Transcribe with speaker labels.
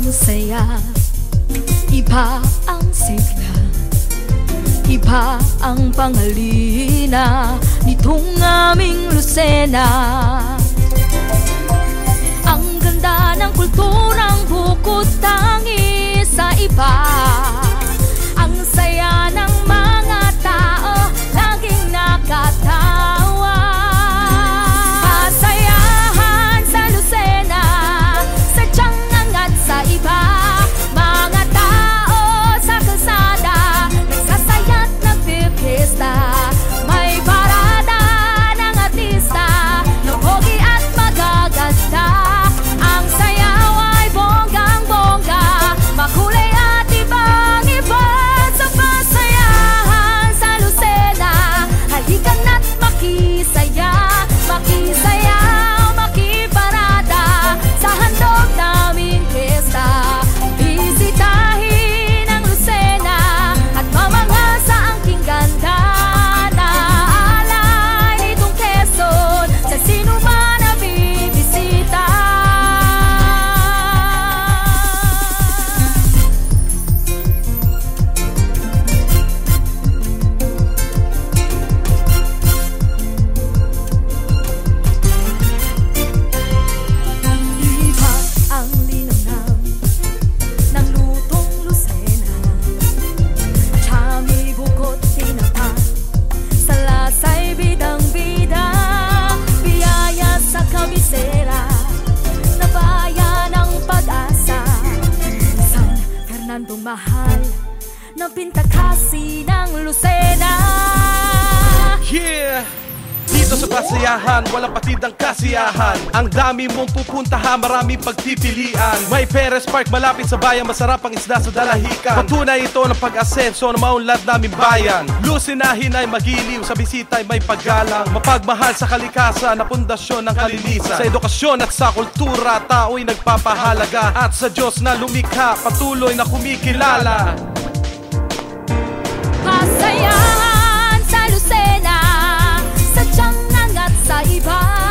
Speaker 1: saya, iba ang sigla, iba ang pangalina nitong aming Lucena. Ang ganda ng kulturang bukod tangi sa iba, ang saya ng mga tao laging nakatawa. Kasayahan sa Lucena, sadyang angat sa iba. Mga tao sa kalsada, nagsasayat nagpipista. May parada ng artista, na pogi at magaganda. Ang sayaw ay bonggang-bongga, makulay at ibang-iba. Sa pasayahan sa Lucena, halika na't makisaya, makisaya, makiparada sa handog naming piyesta. Bisitahin ang Lucena at mamanga sa angking ganda. Naalay nitong Quezon sa sino man na bibisita. Iba ang linamnam ng lutong Lucena, chami, bukot, tinapa, sa lasa'y bidang-bida. Biyaya sa kabisera na bayan ng pag-asa, San Fernando mahal na pintakasi ng Lucena.
Speaker 2: Yeah! Dito sa pasayahan, walang patid ang kasiyahan. Ang dami mong pupuntahan, marami pagpipilian. May Perez Park malapit sa bayan, masarap ang isda sa dalahican. Patunay ito ng pag-asenso na maunlad naming bayan. Lucinahin ay magiliw, sa bisita ay may paggalang. Mapagmahal sa kalikasan na pundasyon ng kalinisan. Sa edukasyon at sa kultura, tao'y nagpapahalaga. At sa Diyos na lumikha, patuloy na kumikilala.
Speaker 1: Kasayahan sa Lucena, sadyang angat sa iba.